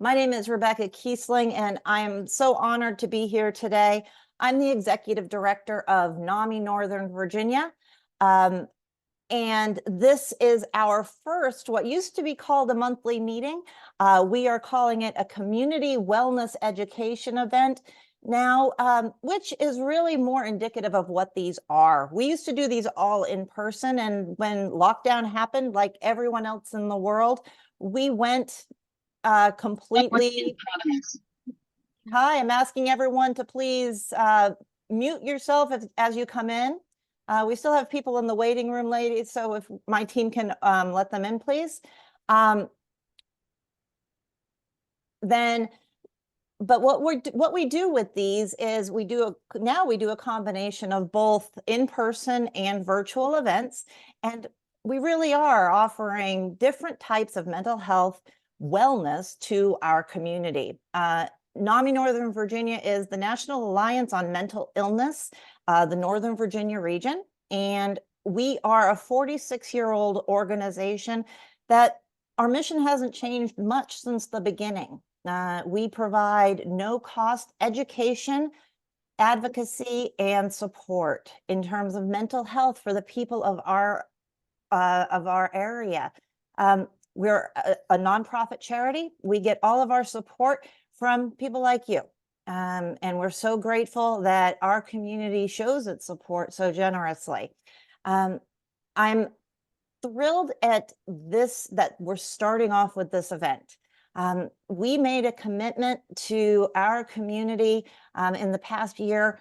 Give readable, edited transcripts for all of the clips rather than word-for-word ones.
My name is Rebecca Kiesling, and I am so honored to be here today. I'm the executive director of NAMI Northern Virginia. And this is our first, what used to be called a monthly meeting. We are calling it a community wellness education event now, which is really more indicative of what these are. We used to do these all in person, and when lockdown happened, like everyone else in the world, we went completely. Hi, I'm asking everyone to please mute yourself as you come in. We still have people in the waiting room, ladies, so if my team can let them in, please. But what we do with these is we do a combination of both in-person and virtual events, and we really are offering different types of mental health wellness to our community. NAMI Northern Virginia is the National Alliance on Mental Illness, the Northern Virginia region, and we are a 46-year-old organization that our mission hasn't changed much since the beginning. We provide no-cost education, advocacy, and support in terms of mental health for the people of our area. We're a nonprofit charity. We get all of our support from people like you. And we're so grateful that our community shows its support so generously. I'm thrilled at this, that we're starting off with this event. We made a commitment to our community in the past year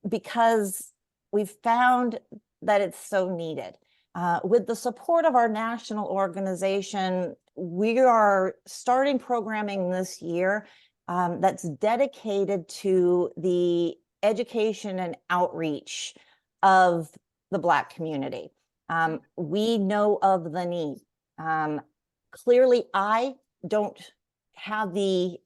because we've found that it's so needed. With the support of our national organization, we are starting programming this year that's dedicated to the education and outreach of the Black community. We know of the need. Clearly, I don't have the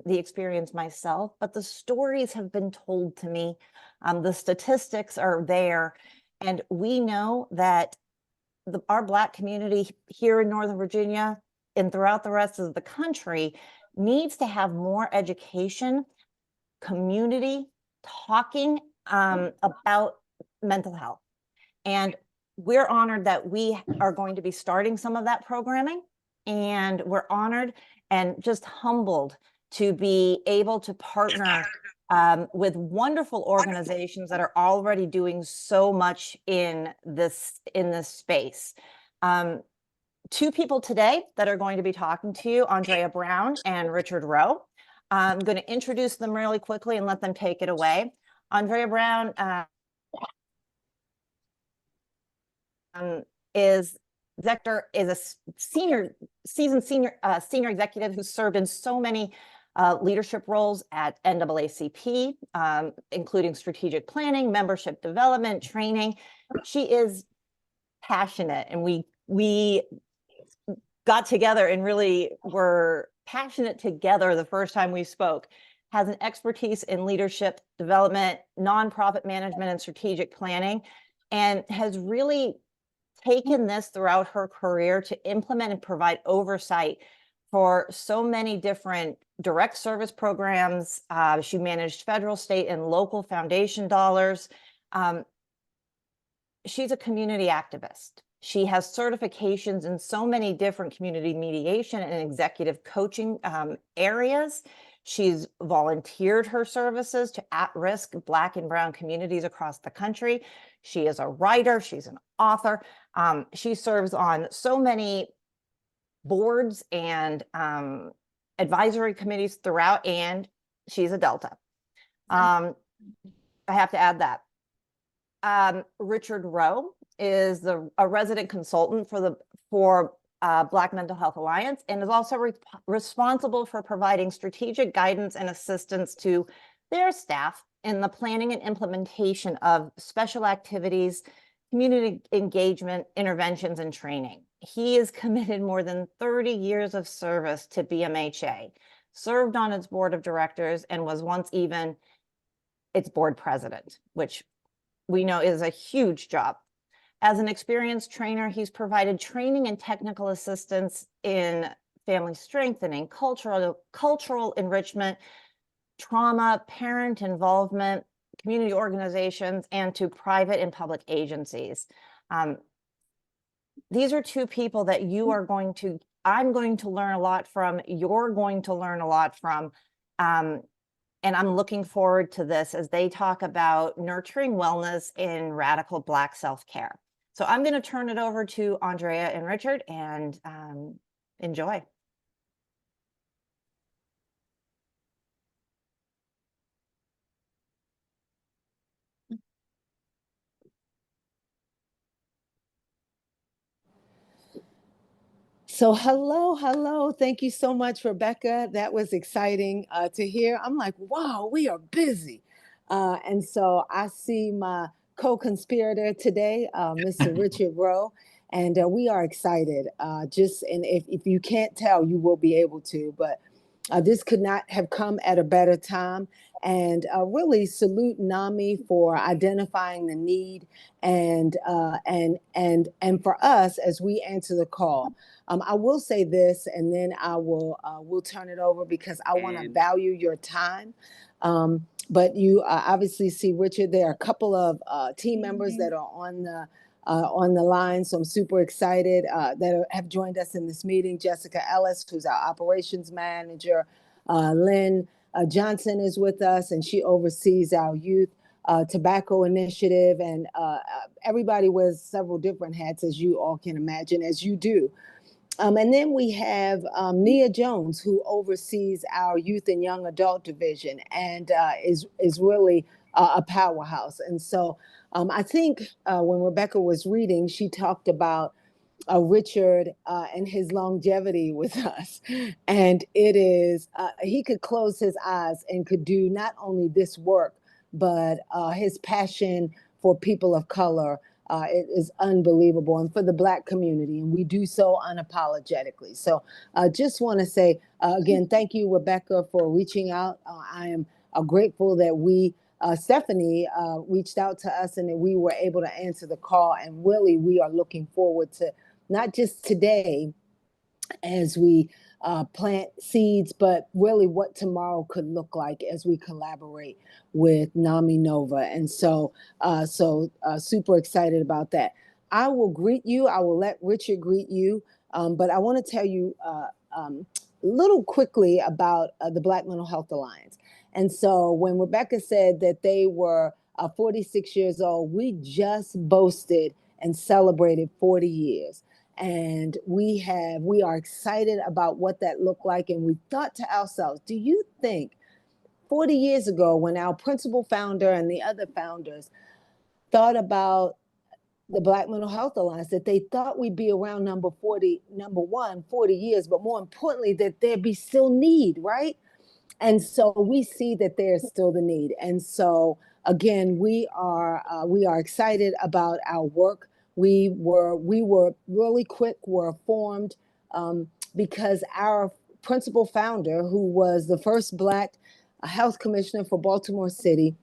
experience myself, but the stories have been told to me. The statistics are there, and we know that our Black community here in Northern Virginia and throughout the rest of the country needs to have more education, community talking about mental health. And we're honored that we are going to be starting some of that programming. And we're honored and just humbled to be able to partner with wonderful organizations that are already doing so much in this space. Two people today that are going to be talking to you, Andrea Brown and Richard Rowe. I'm going to introduce them really quickly and let them take it away. Andrea Brown is a seasoned senior executive who served in so many leadership roles at NAACP, including strategic planning, membership development, training. She is passionate, and we got together and really were passionate together the first time we spoke. Has an expertise in leadership development, nonprofit management, and strategic planning, and has really taken this throughout her career to implement and provide oversight for so many different direct service programs. She managed federal, state, and local foundation dollars. She's a community activist. She has certifications in so many different community mediation and executive coaching areas. She's volunteered her services to at-risk Black and Brown communities across the country. She is a writer. She's an author. She serves on so many boards and advisory committees throughout, and she's a Delta. I have to add that. Richard Rowe is a resident consultant for Black Mental Health Alliance, and is also responsible for providing strategic guidance and assistance to their staff in the planning and implementation of special activities, community engagement, interventions, and training. He has committed more than 30 years of service to BMHA, served on its board of directors, and was once even its board president, which we know is a huge job. As an experienced trainer, he's provided training and technical assistance in family strengthening, cultural enrichment, trauma, parent involvement, community organizations, and to private and public agencies. These are two people that I'm going to learn a lot from, you're going to learn a lot from. And I'm looking forward to this as they talk about nurturing wellness in radical Black self-care. So I'm going to turn it over to Andrea and Richard, and enjoy. So hello. Thank you so much, Rebecca. That was exciting to hear. I'm like, wow, we are busy. And so I see my co-conspirator today, Mr. Richard Rowe, and we are excited. And if you can't tell, you will be able to, but this could not have come at a better time. And really salute NAMI for identifying the need and for us as we answer the call. I will say this, and then we'll turn it over because I want to value your time. But you obviously see Richard. There are a couple of team members that are on the line, so I'm super excited that have joined us in this meeting. Jessica Ellis, who's our operations manager, Lynn Johnson is with us, and she oversees our youth tobacco initiative, and everybody wears several different hats, as you all can imagine, as you do. And then we have Nia Jones, who oversees our youth and young adult division, and is really a powerhouse. And so I think when Rebecca was reading, she talked about Richard and his longevity with us. And it is, he could close his eyes and could do not only this work, but his passion for people of color. It is unbelievable, and for the Black community, and we do so unapologetically. So just want to say again, thank you, Rebecca, for reaching out. I am grateful that Stephanie reached out to us and that we were able to answer the call, and really we are looking forward to not just today as we plant seeds, but really what tomorrow could look like as we collaborate with NAMI Nova. And so super excited about that. I will greet you. I will let Richard greet you. But I want to tell you a little quickly about the Black Mental Health Alliance. And so when Rebecca said that they were 46 years old, we just boasted and celebrated 40 years. And we are excited about what that looked like. And we thought to ourselves, do you think 40 years ago, when our principal founder and the other founders thought about the Black Mental Health Alliance, that they thought we'd be around number 40 years, but more importantly, that there'd be still need, right? And so we see that there's still the need. And so again, we are excited about our work. We were really quick, were formed because our principal founder, who was the first Black health commissioner for Baltimore City,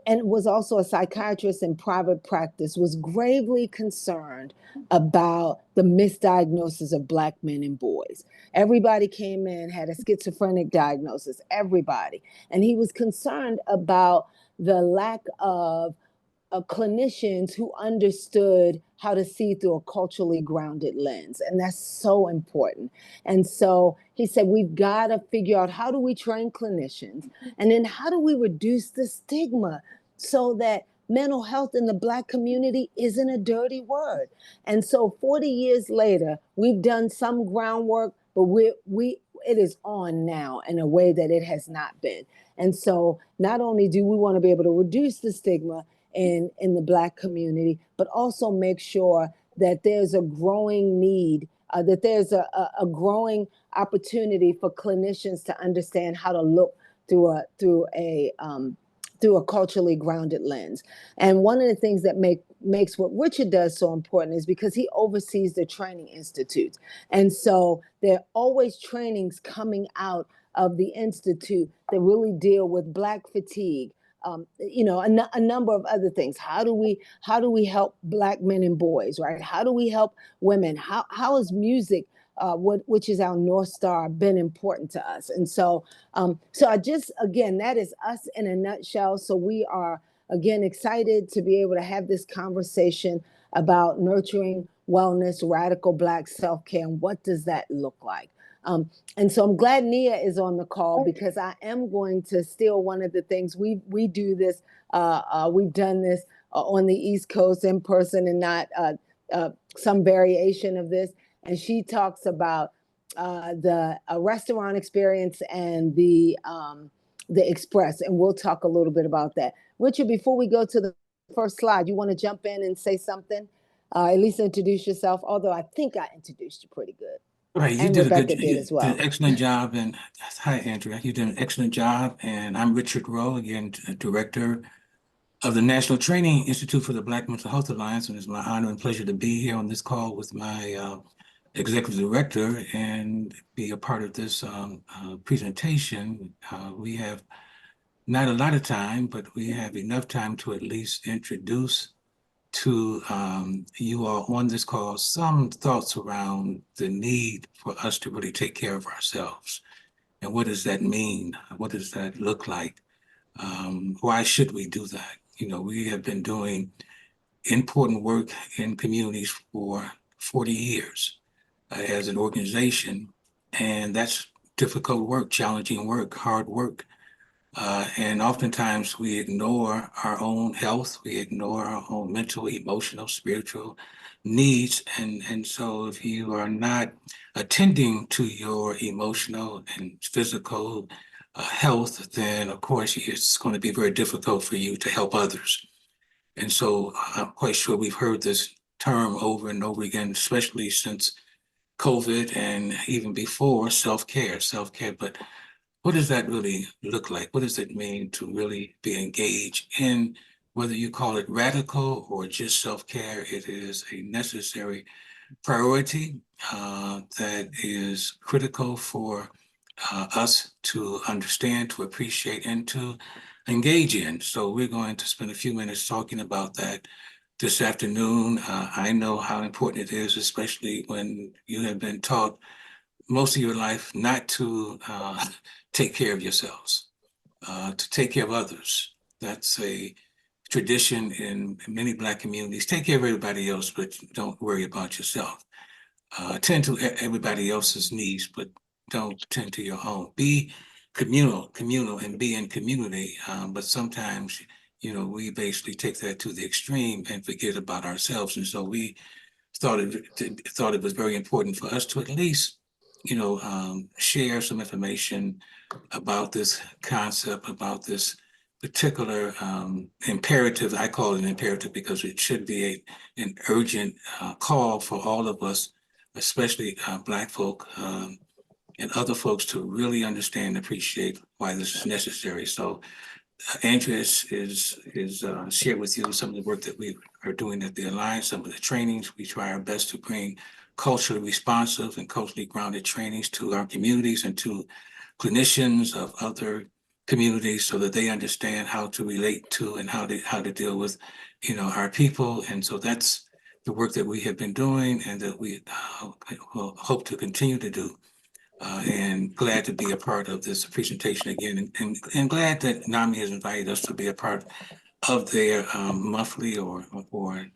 and was also a psychiatrist in private practice, was gravely concerned about the misdiagnosis of Black men and boys. Everybody came in, had a schizophrenic diagnosis, everybody. And he was concerned about the lack of clinicians who understood how to see through a culturally grounded lens. And that's so important. And so he said, we've got to figure out, how do we train clinicians? And then how do we reduce the stigma so that mental health in the Black community isn't a dirty word? And so 40 years later, we've done some groundwork, but it is on now in a way that it has not been. And so not only do we want to be able to reduce the stigma in the Black community, but also make sure that there's a growing need, that there's a growing opportunity for clinicians to understand how to look through a culturally grounded lens. And one of the things that makes what Richard does so important is because he oversees the training institutes. And so there are always trainings coming out of the institute that really deal with Black fatigue, a number of other things. How do we help Black men and boys, right? How do we help women? How is music which is our North Star, been important to us. And so, so I just, again, that is us in a nutshell. So we are, again, excited to be able to have this conversation about nurturing wellness, radical Black self-care, and what does that look like? And so I'm glad Nia is on the call, because I am going to steal one of the things we do this. We've done this on the East Coast in person, and not some variation of this. And she talks about the restaurant experience and the Express, and we'll talk a little bit about that. Richard, before we go to the first slide, you want to jump in and say something? At least introduce yourself, although I think I introduced you pretty good. Right, you And did Rebecca did as well. did an excellent job. And hi, Andrea. You did an excellent job. And I'm Richard Rowe, again, Director of the National Training Institute for the Black Mental Health Alliance. And it's my honor and pleasure to be here on this call with my Executive Director and be a part of this presentation. We have not a lot of time, but we have enough time to at least introduce to you all on this call some thoughts around the need for us to really take care of ourselves. And what does that mean? What does that look like? Why should we do that? You know, we have been doing important work in communities for 40 years as an organization, and that's difficult work, challenging work, hard work. And oftentimes we ignore our own health, we ignore our own mental, emotional, spiritual needs. And so if you are not attending to your emotional and physical health, then of course it's going to be very difficult for you to help others. And so I'm quite sure we've heard this term over and over again, especially since COVID and even before, self-care. But what does that really look like? What does it mean to really be engaged in, whether you call it radical or just self-care? It is a necessary priority that is critical for us to understand, to appreciate, and to engage in. So we're going to spend a few minutes talking about that this afternoon. I know how important it is, especially when you have been taught most of your life not to take care of yourselves, to take care of others. That's a tradition in many Black communities. Take care of everybody else, but don't worry about yourself. Tend to everybody else's needs, but don't tend to your own. Be communal, and be in community. But sometimes, you know, we basically take that to the extreme and forget about ourselves. And so we thought it was very important for us to at least, you know, share some information about this concept, about this particular imperative. I call it an imperative because it should be an urgent call for all of us, especially Black folk and other folks, to really understand and appreciate why this is necessary. So Andrea is shared with you some of the work that we are doing at the Alliance, some of the trainings. We try our best to bring culturally responsive and culturally grounded trainings to our communities and to clinicians of other communities so that they understand how to relate to and how to deal with, you know, our people. And so that's the work that we have been doing and that we will hope to continue to do. And glad to be a part of this presentation again, and glad that NAMI has invited us to be a part of their monthly or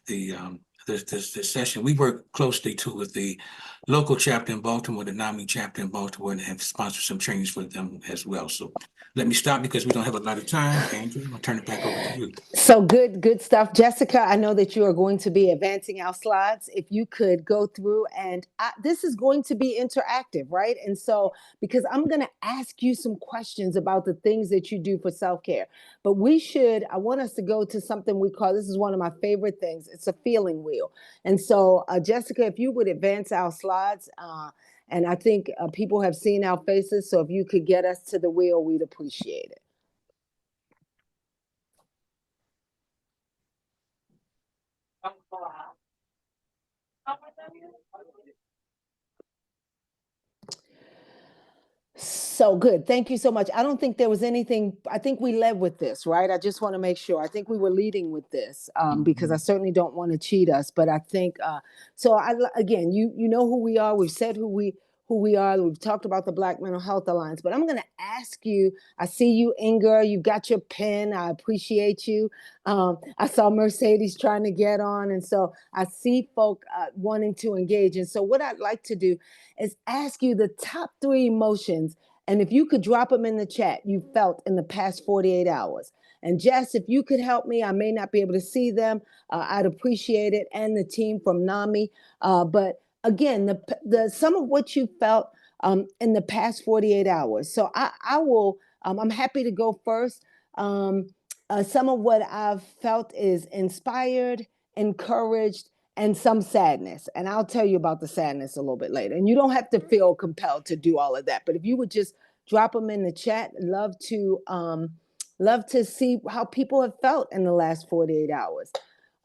the this session. We work closely too with the local chapter in Baltimore, the NAMI chapter in Baltimore, and have sponsored some trainings for them as well. So let me stop because we don't have a lot of time. Andrew, I'll turn it back over to you. So good stuff. Jessica, I know that you are going to be advancing our slides. If you could go through, and this is going to be interactive, right? And so, because I'm going to ask you some questions about the things that you do for self-care, but I want us to go to something we call, this is one of my favorite things. It's a feeling wheel. And so, Jessica, if you would advance our slides, and I think people have seen our faces. So if you could get us to the wheel, we'd appreciate it. So good. Thank you so much. I don't think there was anything, I think we led with this, right? I just want to make sure. I think we were leading with this because I certainly don't want to cheat us. But I think, again, you know who we are. We've said who we are. We've talked about the Black Mental Health Alliance. But I'm going to ask you, I see you, Inger. You got your pen. I appreciate you. I saw Mercedes trying to get on. And so I see folk wanting to engage. And so what I'd like to do is ask you the top 3 emotions. And if you could drop them in the chat, you felt in the past 48 hours. And Jess, if you could help me, I may not be able to see them. I'd appreciate it. And the team from NAMI. But again, the some of what you felt in the past 48 hours. So I will, I'm happy to go first. Some of what I've felt is inspired, encouraged, and some sadness. And I'll tell you about the sadness a little bit later. And you don't have to feel compelled to do all of that. But if you would just drop them in the chat, love to see how people have felt in the last 48 hours.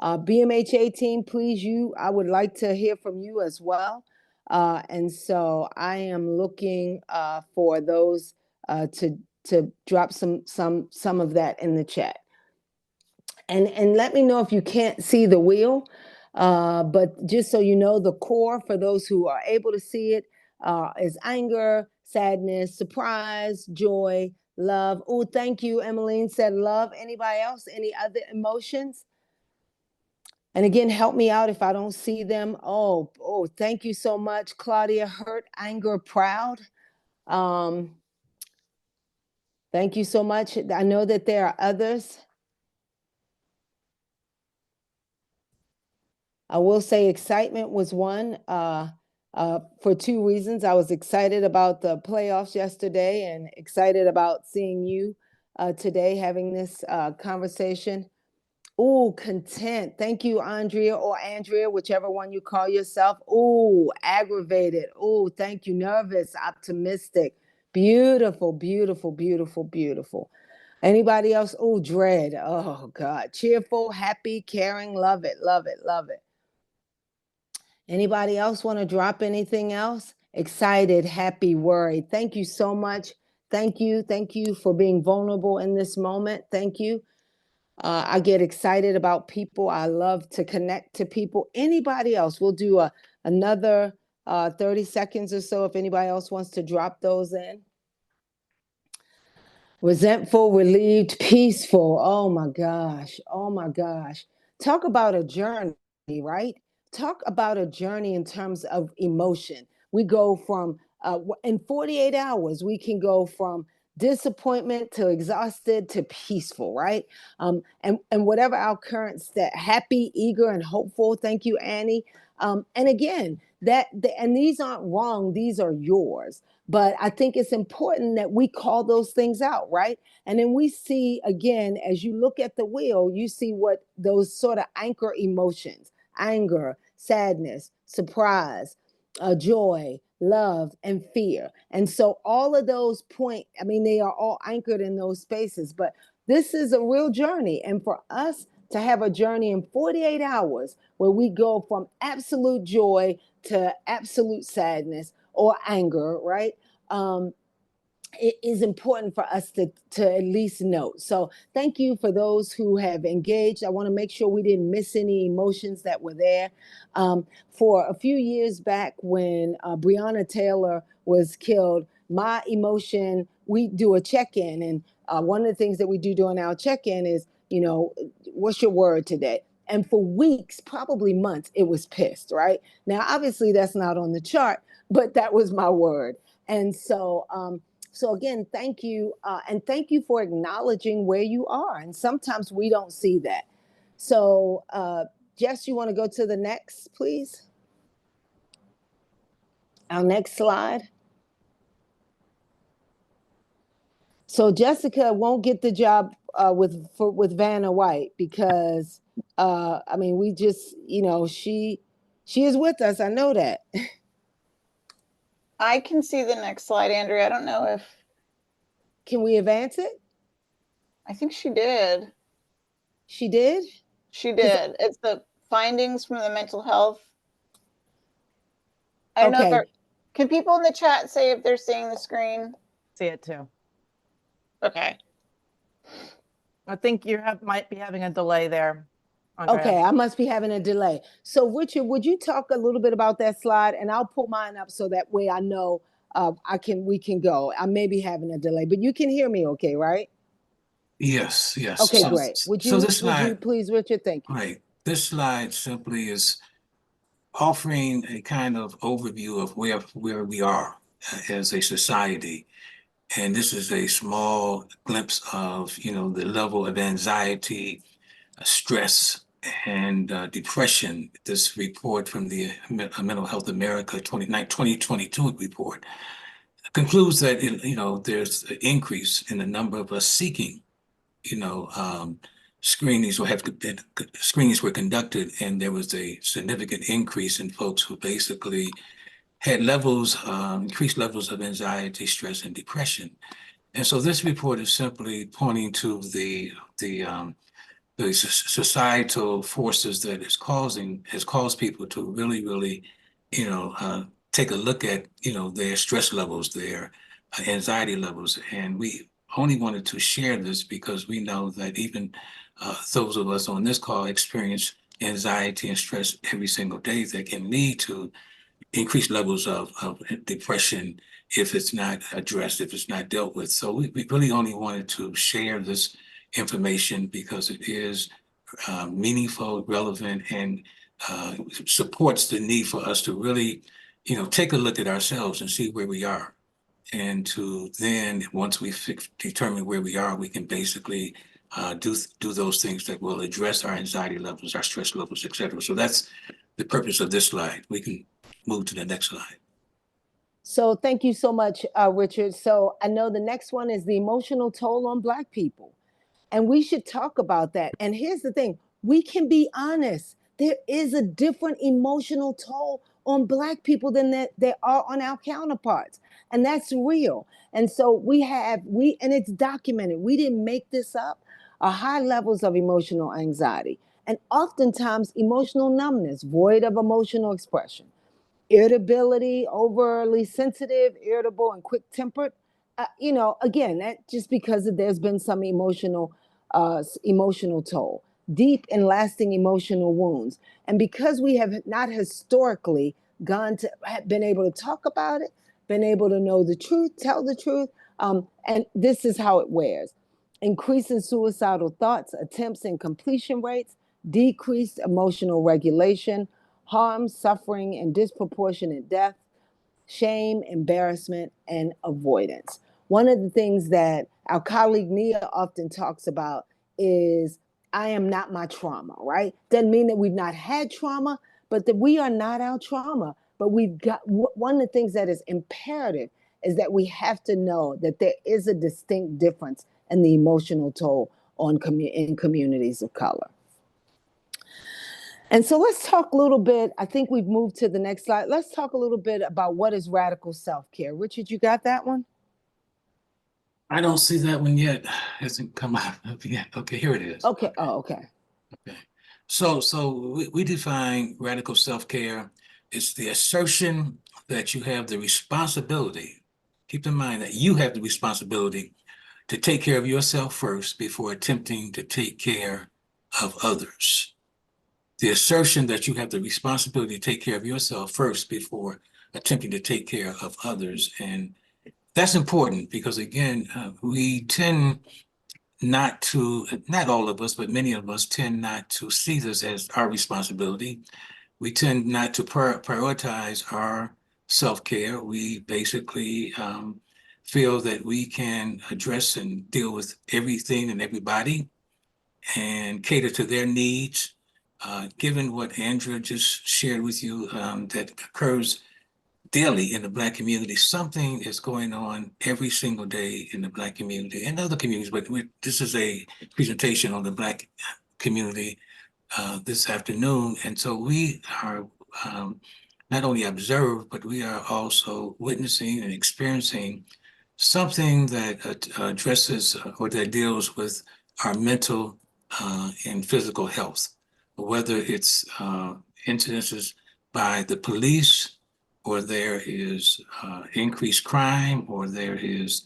BMHA team, please, I would like to hear from you as well. And so I am looking for those to drop some of that in the chat. And let me know if you can't see the wheel. But just so you know, the core for those who are able to see it is anger, sadness, surprise, joy, love. Oh, thank you. Emmeline said love. Anybody else? Any other emotions? And again, help me out if I don't see them. Oh, thank you so much, Claudia. Hurt, anger, proud. Thank you so much. I know that there are others. I will say excitement was one for 2 reasons. I was excited about the playoffs yesterday and excited about seeing you today having this conversation. Oh, content. Thank you, Andrea or Andrea, whichever one you call yourself. Oh, aggravated. Oh, thank you. Nervous, optimistic. Beautiful, beautiful, beautiful, beautiful. Anybody else? Oh, dread. Oh, God. Cheerful, happy, caring. Love it, love it, love it. Anybody else want to drop anything else? Excited, happy, worried. Thank you so much. Thank you. Thank you for being vulnerable in this moment. Thank you. I get excited about people. I love to connect to people. Anybody else? We'll do another 30 seconds or so if anybody else wants to drop those in. Resentful, relieved, peaceful. Oh my gosh. Oh my gosh. Talk about a journey, right? Talk about a journey in terms of emotion. We go from, in 48 hours, we can go from disappointment to exhausted to peaceful, right? And whatever our current state, happy, eager, and hopeful. Thank you, Annie. And again, and these aren't wrong, these are yours. But I think it's important that we call those things out, right? And then we see, again, as you look at the wheel, you see what those sort of anchor emotions, anger, sadness, surprise, joy, love, and fear. And so all of those they are all anchored in those spaces. But this is a real journey. And for us to have a journey in 48 hours where we go from absolute joy to absolute sadness or anger, right? It is important for us to at least note. So thank you for those who have engaged. I want to make sure we didn't miss any emotions that were there. For a few years back when Breonna Taylor was killed, my emotion, we do a check-in. And one of the things that we do during our check-in is, what's your word today? And for weeks, probably months, it was pissed, right? Now, obviously that's not on the chart, but that was my word. And so, so again, thank you. And thank you for acknowledging where you are. And sometimes we don't see that. So Jess, you want to go to the next, please? Our next slide. So Jessica won't get the job with Vanna White because, we just, she is with us. I know that. I can see the next slide, Andrea. I don't know if. Can we advance it? I think she did. She did? She did. It's the findings from the mental health. I don't know if can people in the chat say if they're seeing the screen? See it too. Okay. I think might be having a delay there. Andrea. Okay, I must be having a delay. So Richard, would you talk a little bit about that slide, and I'll pull mine up so that way I know we can go. I may be having a delay, but you can hear me okay, right? Yes, yes. Okay, So- great. Would so you this slide, please, Richard? Thank you. right, this slide simply is offering a kind of overview of where we are as a society. And this is a small glimpse of, the level of anxiety, stress, and depression. This report from the Mental Health America 2022 report concludes that, there's an increase in the number of us seeking, screenings screenings were conducted, and there was a significant increase in folks who basically had increased levels of anxiety, stress, and depression. And so this report is simply pointing to the societal forces that has caused people to really, really, take a look at, their stress levels, their anxiety levels. And we only wanted to share this because we know that even those of us on this call experience anxiety and stress every single day that can lead to increased levels of depression if it's not addressed, if it's not dealt with. So we really only wanted to share this information because it is meaningful, relevant, and supports the need for us to really, take a look at ourselves and see where we are. And to then, once we determine where we are, we can basically do those things that will address our anxiety levels, our stress levels, et cetera. So that's the purpose of this slide. We can move to the next slide. So thank you so much, Richard. So I know the next one is the emotional toll on Black people. And we should talk about that. And here's the thing, we can be honest. There is a different emotional toll on Black people than there are on our counterparts. And that's real. And so and it's documented. We didn't make this up. High levels of emotional anxiety and oftentimes emotional numbness, void of emotional expression, irritability, overly sensitive, irritable, and quick-tempered. Again, that just because there's been some emotional toll, deep and lasting emotional wounds. And because we have not historically been able to talk about it, been able to know the truth, tell the truth, and this is how it wears. Increase in suicidal thoughts, attempts, and completion rates, decreased emotional regulation, harm, suffering, and disproportionate death, shame, embarrassment, and avoidance. One of the things that our colleague Nia often talks about is, I am not my trauma, right? Doesn't mean that we've not had trauma, but that we are not our trauma. But one of the things that is imperative is that we have to know that there is a distinct difference in the emotional toll in communities of color. And so let's talk a little bit. I think we've moved to the next slide. Let's talk a little bit about what is radical self-care. Richard, you got that one? I don't see that one yet. It hasn't come out yet. Okay, here it is. Okay. Oh, okay. Okay. So we define radical self-care. It's the assertion that you have the responsibility. Keep in mind that you have the responsibility to take care of yourself first before attempting to take care of others. The assertion that you have the responsibility to take care of yourself first before attempting to take care of others. And that's important because, again, we tend not all of us, but many of us tend not to see this as our responsibility. We tend not to prioritize our self-care. We basically feel that we can address and deal with everything and everybody and cater to their needs. Given what Andrea just shared with you, that occurs daily in the Black community, something is going on every single day in the Black community and other communities, but this is a presentation on the Black community this afternoon. And so we are not only observe, but we are also witnessing and experiencing something that addresses or that deals with our mental and physical health, whether it's incidences by the police, or there is increased crime, or there is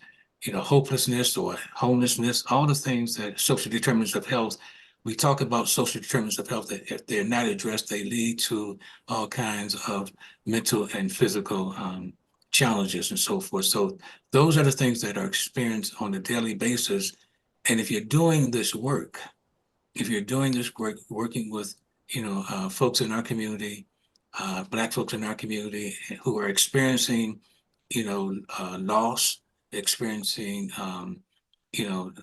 hopelessness or homelessness, all the things that social determinants of health, we talk about social determinants of health that if they're not addressed, they lead to all kinds of mental and physical challenges and so forth. So those are the things that are experienced on a daily basis. And if you're doing this work, working with, folks in our community, Black folks in our community who are experiencing, loss, experiencing,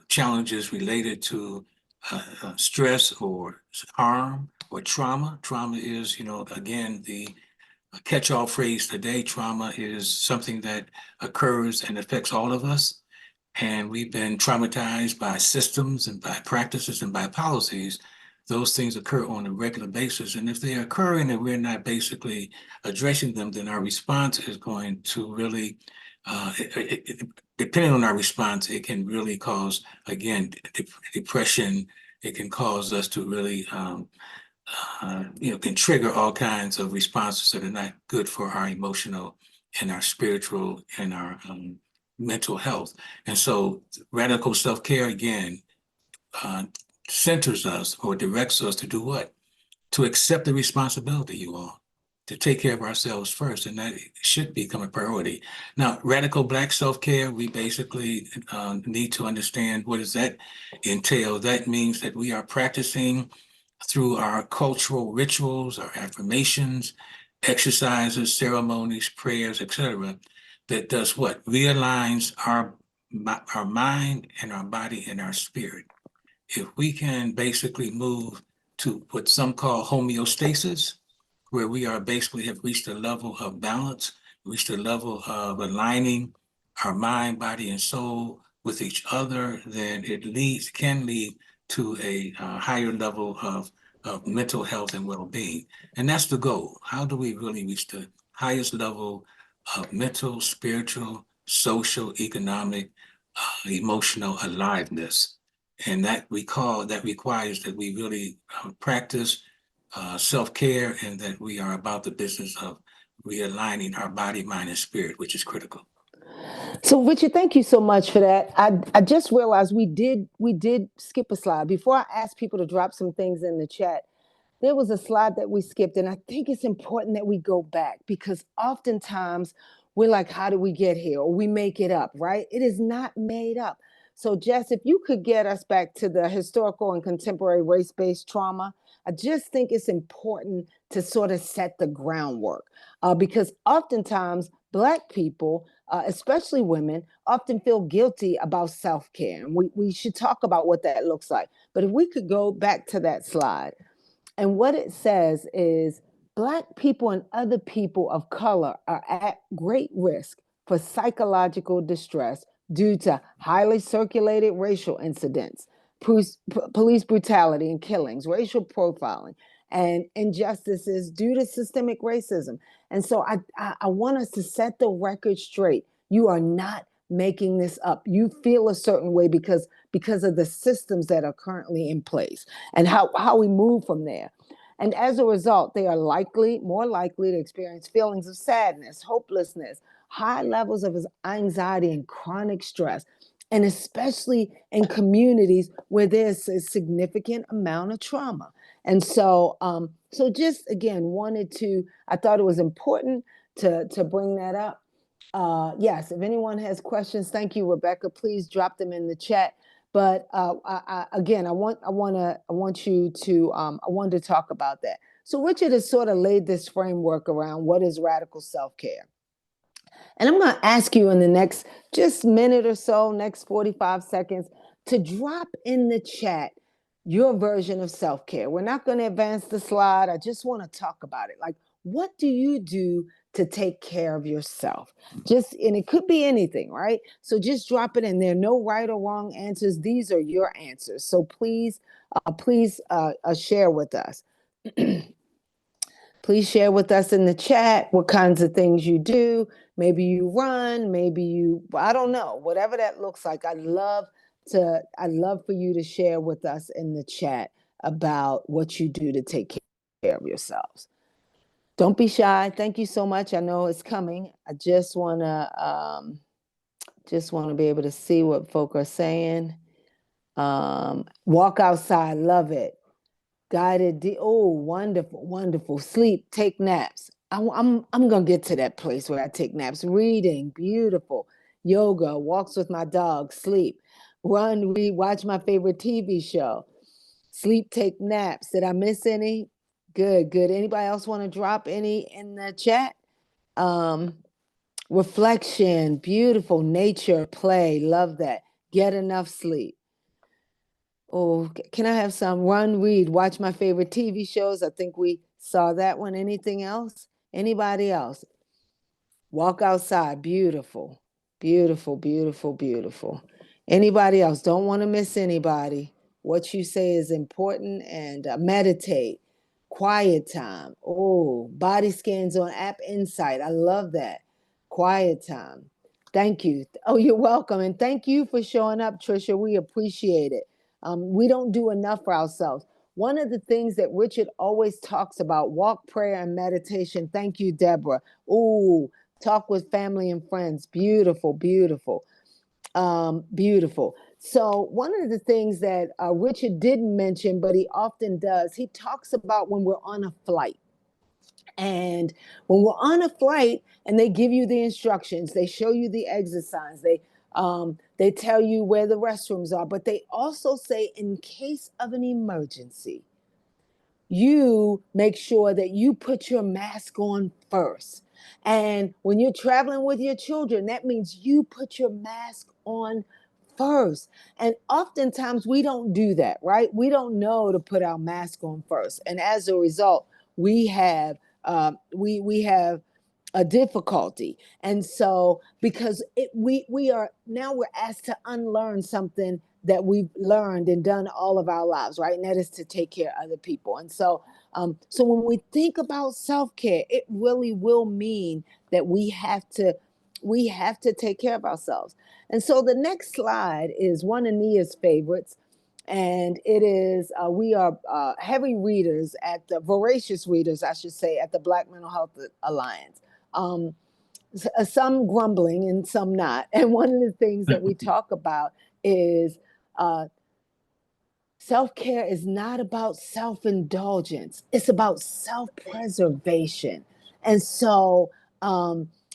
challenges related to stress or harm or trauma. Trauma is, again, the catch-all phrase today. Trauma is something that occurs and affects all of us. And we've been traumatized by systems and by practices and by policies. Those things occur on a regular basis. And if they are occurring and we're not basically addressing them, then our response is going to really, depending on our response, it can really cause, again, depression. It can cause us to really, can trigger all kinds of responses that are not good for our emotional and our spiritual and our mental health. And so radical self-care, again, centers us or directs us to do what? To accept the responsibility, you all, to take care of ourselves first. And that should become a priority. Now, radical Black self-care, we basically need to understand, what does that entail? That means that we are practicing through our cultural rituals, our affirmations, exercises, ceremonies, prayers, etc., that does what? Realigns our mind and our body and our spirit. If we can basically move to what some call homeostasis, where we are basically have reached a level of balance, reached a level of aligning our mind, body, and soul with each other, then it can lead to a higher level of mental health and well-being. And that's the goal. How do we really reach the highest level of mental, spiritual, social, economic, emotional aliveness? And that requires that we really practice self-care, and that we are about the business of realigning our body, mind, and spirit, which is critical. So, Richard, thank you so much for that. I just realized we did skip a slide. Before I asked people to drop some things in the chat, there was a slide that we skipped, and I think it's important that we go back, because oftentimes we're like, how did we get here? Or we make it up, right? It is not made up. So, Jess, if you could get us back to the historical and contemporary race-based trauma, I just think it's important to sort of set the groundwork, because oftentimes Black people, especially women, often feel guilty about self-care. And we should talk about what that looks like. But if we could go back to that slide. And what it says is Black people and other people of color are at great risk for psychological distress due to highly circulated racial incidents, police brutality and killings, racial profiling, and injustices due to systemic racism. And so I want us to set the record straight. You are not making this up. You feel a certain way because of the systems that are currently in place and how we move from there. And as a result, they are more likely to experience feelings of sadness, hopelessness, high levels of anxiety and chronic stress, and especially in communities where there's a significant amount of trauma. And so, just again, I thought it was important to bring that up. Yes, if anyone has questions, thank you, Rebecca. Please drop them in the chat. But I wanted to talk about that. So Richard has sort of laid this framework around what is radical self-care. And I'm going to ask you in the next just minute or so, next 45 seconds, to drop in the chat your version of self-care. We're not going to advance the slide. I just want to talk about it. Like, what do you do to take care of yourself? And it could be anything, right? So just drop it in there. No right or wrong answers. These are your answers. So please share with us. Please share with us in the chat what kinds of things you do. Maybe you run, I don't know, whatever that looks like. I'd love for you to share with us in the chat about what you do to take care of yourselves. Don't be shy. Thank you so much. I know it's coming. I just want to Just want to be able to see what folk are saying. Walk outside, love it. Oh, wonderful, wonderful. Sleep, take naps. I'm gonna get to that place where I take naps. Reading, beautiful. Yoga, walks with my dog, sleep. Run, read, watch my favorite TV show. Sleep, take naps. Did I miss any? Good, good. Anybody else want to drop any in the chat? Reflection, beautiful. Nature, play, love that. Get enough sleep. Oh, can I have some? Run, read, watch my favorite TV shows. I think we saw that one. Anything else? Anybody else? Walk outside. Beautiful, beautiful, beautiful, beautiful. Anybody else? Don't want to miss anybody. What you say is important. And meditate. Quiet time. Oh, body scans on App Insight. I love that. Quiet time. Thank you. Oh, you're welcome. And thank you for showing up, Trisha. We appreciate it. We don't do enough for ourselves. One of the things that Richard always talks about, walk, prayer, and meditation. Thank you, Deborah. Ooh, talk with family and friends. Beautiful, beautiful, beautiful. So one of the things that Richard didn't mention, but he often does, he talks about when we're on a flight. And when we're on a flight and they give you the instructions, they show you the exit signs, they tell you where the restrooms are, but they also say in case of an emergency, you make sure that you put your mask on first. And when you're traveling with your children, that means you put your mask on first. And oftentimes we don't do that, right? We don't know to put our mask on first. And as a result, we have we have a difficulty. And so because we are now we're asked to unlearn something that we've learned and done all of our lives, right? And that is to take care of other people. And so so when we think about self-care, it really will mean that we have to take care of ourselves. And so the next slide is one of Nia's favorites. And it is, we are heavy readers voracious readers, I should say, at the Black Mental Health Alliance. Some grumbling and some not. And one of the things that we talk about is self-care is not about self-indulgence. It's about self-preservation. And so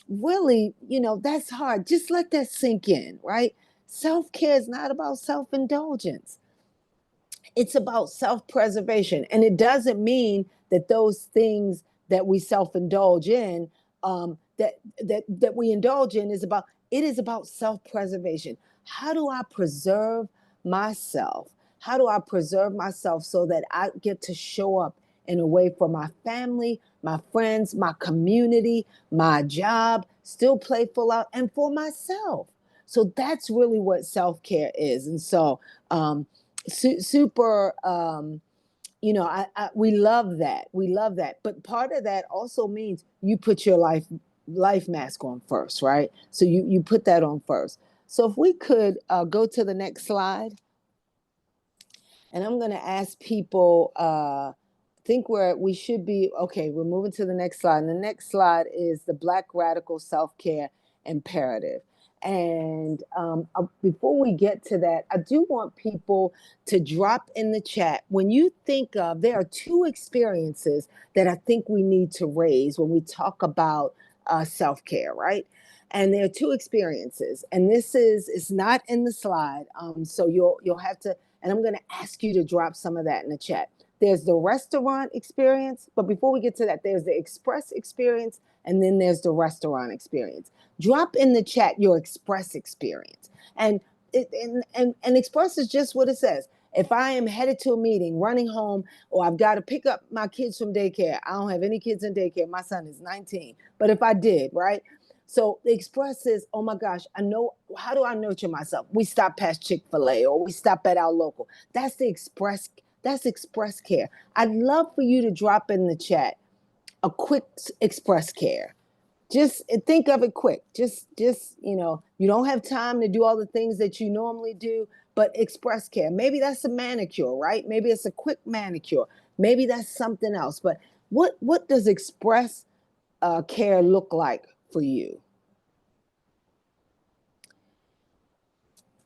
really, that's hard. Just let that sink in, right? Self-care is not about self-indulgence. It's about self-preservation. And it doesn't mean that those things that we self-indulge in, that we indulge in it is about self-preservation. How do I preserve myself? How do I preserve myself so that I get to show up in a way for my family, my friends, my community, my job, still playful out, and for myself? So that's really what self-care is. And so super we love that, but part of that also means you put your life mask on first, right? So you put that on first. So if we could go to the next slide, and I'm going to ask people, think we should be okay. We're moving to the next slide, and the next slide is the Black Radical Self-Care Imperative. And before we get to that, I do want people to drop in the chat. When you think of, there are two experiences that I think we need to raise when we talk about self-care, right? And there are two experiences, and it's not in the slide. So you'll have to, and I'm going to ask you to drop some of that in the chat. There's the restaurant experience, but before we get to that, there's the express experience, and then there's the restaurant experience. Drop in the chat your express experience. And express is just what it says. If I am headed to a meeting, running home, or I've got to pick up my kids from daycare, I don't have any kids in daycare. My son is 19. But if I did, right? So the express is, oh my gosh, how do I nurture myself? We stop past Chick-fil-A, or we stop at our local. That's express care. I'd love for you to drop in the chat a quick express care. Just think of it quick. Just you don't have time to do all the things that you normally do, but express care. Maybe that's a manicure, right? Maybe it's a quick manicure. Maybe that's something else. But what does express care look like for you?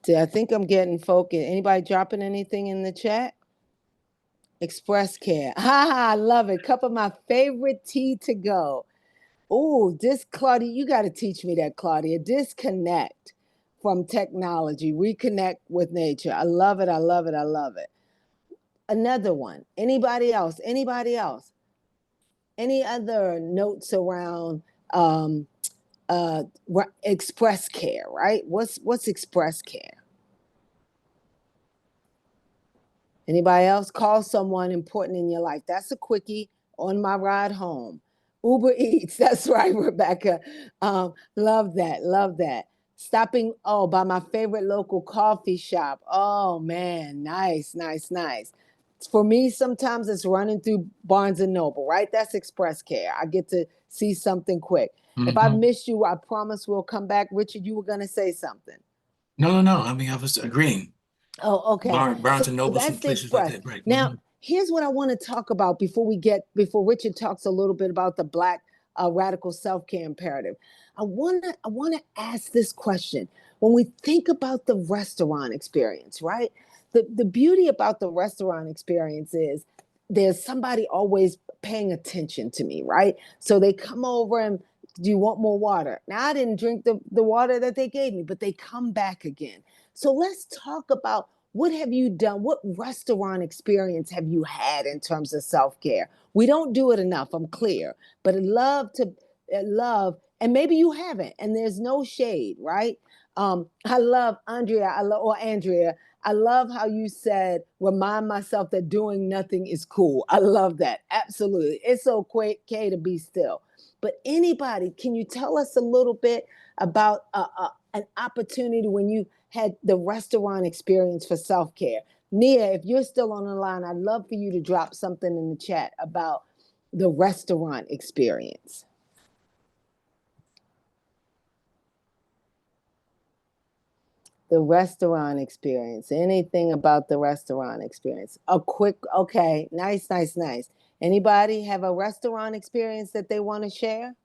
I think I'm getting focused. Anybody dropping anything in the chat? Express Care. I love it. Cup of my favorite tea to go. Oh, Claudia, you got to teach me that, Claudia. Disconnect from technology, reconnect with nature. I love it. I love it. I love it. Another one. Anybody else? Anybody else? Any other notes around Express Care, right? What's Express Care? Anybody else? Call someone important in your life. That's a quickie on my ride home. Uber Eats. That's right, Rebecca. Love that. Love that. Stopping, by my favorite local coffee shop. Oh, man. Nice, nice, nice. For me, sometimes it's running through Barnes and Noble, right? That's Express Care. I get to see something quick. If I missed you, I promise we'll come back. Richard, you were going to say something. No. I mean, I was agreeing. Oh, okay. Barnes and Noble, some that's the places like Express. that, right? Now, here's what I want to talk about before Richard talks a little bit about the Black radical self-care imperative. I want to ask this question. When we think about the restaurant experience, right? The beauty about the restaurant experience is there's somebody always paying attention to me, right? So they come over and, do you want more water? Now, I didn't drink the water that they gave me, but they come back again. So let's talk about, what have you done? What restaurant experience have you had in terms of self-care? We don't do it enough, I'm clear, but I love, and maybe you haven't, and there's no shade, right? I love Andrea, I love how you said, remind myself that doing nothing is cool. I love that. Absolutely. It's okay to be still. But anybody, can you tell us a little bit about an opportunity when you had the restaurant experience for self-care? Nia, if you're still on the line, I'd love for you to drop something in the chat about the restaurant experience. The restaurant experience. Anything about the restaurant experience? A quick, okay, nice. Anybody have a restaurant experience that they want to share?